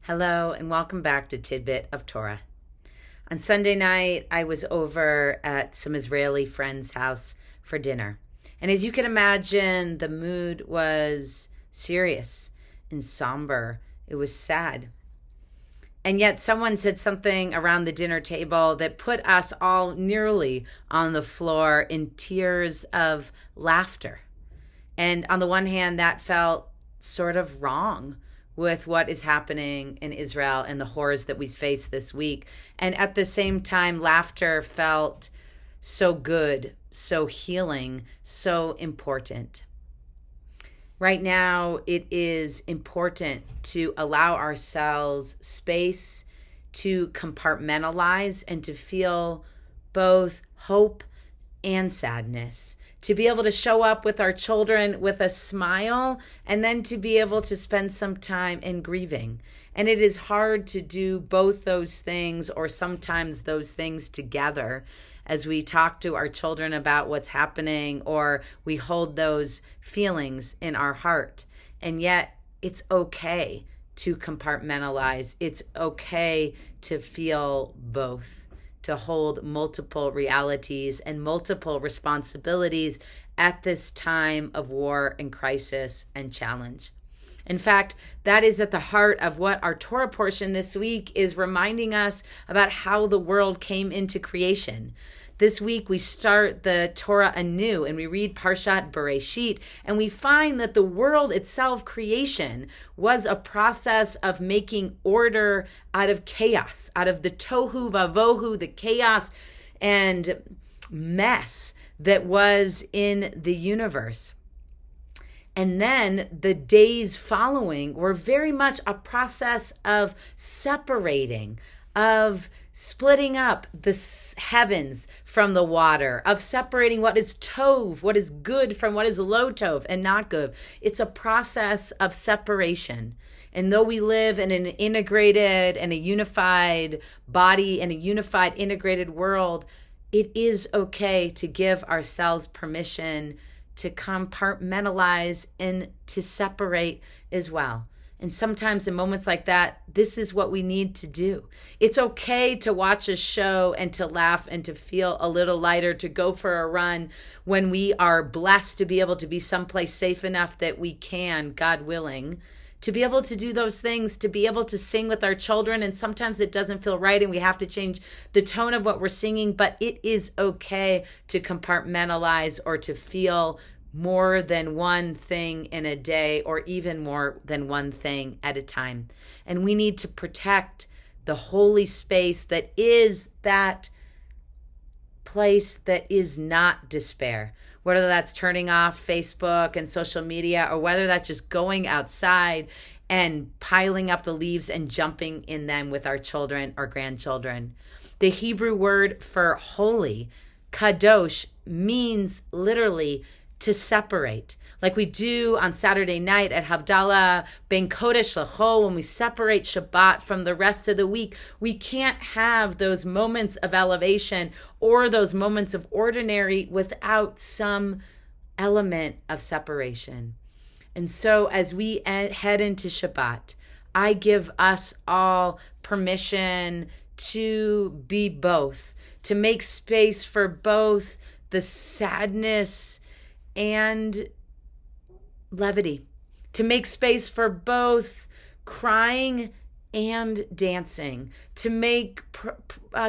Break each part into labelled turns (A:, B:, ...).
A: Hello and welcome back to Tidbit of Torah. On Sunday night, I was over at some Israeli friend's house for dinner. And as you can imagine, the mood was serious and somber. It was sad. And yet someone said something around the dinner table that put us all nearly on the floor in tears of laughter. And on the one hand, that felt sort of wrong with what is happening in Israel and the horrors that we face this week. And at the same time, laughter felt so good, so healing, so important. Right now, it is important to allow ourselves space to compartmentalize and to feel both hope and sadness, to be able to show up with our children with a smile, and then to be able to spend some time in grieving. And it is hard to do both those things, or sometimes those things together, as we talk to our children about what's happening, or we hold those feelings in our heart. And yet it's okay to compartmentalize. It's okay to feel both, to hold multiple realities and multiple responsibilities at this time of war and crisis and challenge. In fact, that is at the heart of what our Torah portion this week is reminding us about how the world came into creation. This week we start the Torah anew and we read Parshat Bereshit, and we find that the world itself, creation, was a process of making order out of chaos, out of the tohu vavohu, the chaos and mess that was in the universe. And then the days following were very much a process of separating, of splitting up the heavens from the water, of separating what is tov, what is good, from what is lo tov and not good. It's a process of separation. And though we live in an integrated and a unified body and a unified integrated world, it is okay to give ourselves permission to compartmentalize and to separate as well. And sometimes in moments like that, this is what we need to do. It's okay to watch a show and to laugh and to feel a little lighter, to go for a run when we are blessed to be able to be someplace safe enough that we can, God willing, to be able to do those things, to be able to sing with our children. And sometimes it doesn't feel right and we have to change the tone of what we're singing, but it is okay to compartmentalize or to feel more than one thing in a day, or even more than one thing at a time. And we need to protect the holy space that is that place that is not despair, whether that's turning off Facebook and social media, or whether that's just going outside and piling up the leaves and jumping in them with our children or grandchildren. The Hebrew word for holy, kadosh, means literally to separate, like we do on Saturday night at Havdalah Ben Kodesh L'Chol, when we separate Shabbat from the rest of the week. We can't have those moments of elevation or those moments of ordinary without some element of separation. And so as we head into Shabbat, I give us all permission to be both, to make space for both the sadness and levity, to make space for both crying and dancing, to make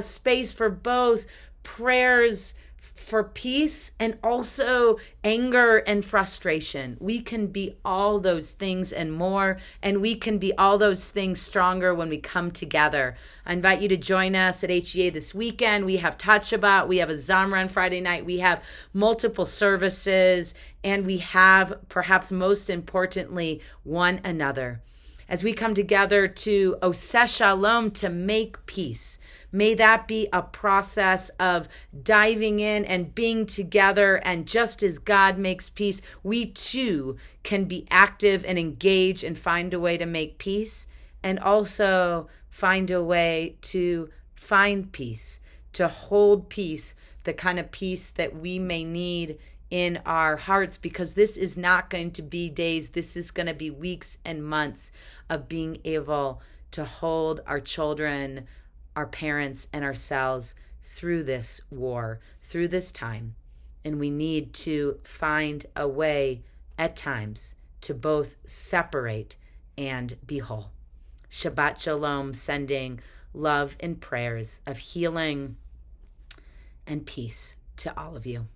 A: space for both prayers for peace and also anger and frustration. We can be all those things and more, and we can be all those things stronger when we come together. I invite you to join us at HEA this weekend. We have Tat Shabbat, we have a Zamra on Friday night, we have multiple services, and we have, perhaps most importantly, one another. As we come together to Oseh Shalom, to make peace, may that be a process of diving in and being together. And just as God makes peace, we too can be active and engage and find a way to make peace, and also find a way to find peace, to hold peace, the kind of peace that we may need in our hearts, because this is not going to be days, this is going to be weeks and months of being able to hold our children, our parents, and ourselves through this war, through this time. And we need to find a way at times to both separate and be whole. Shabbat Shalom, sending love and prayers of healing and peace to all of you.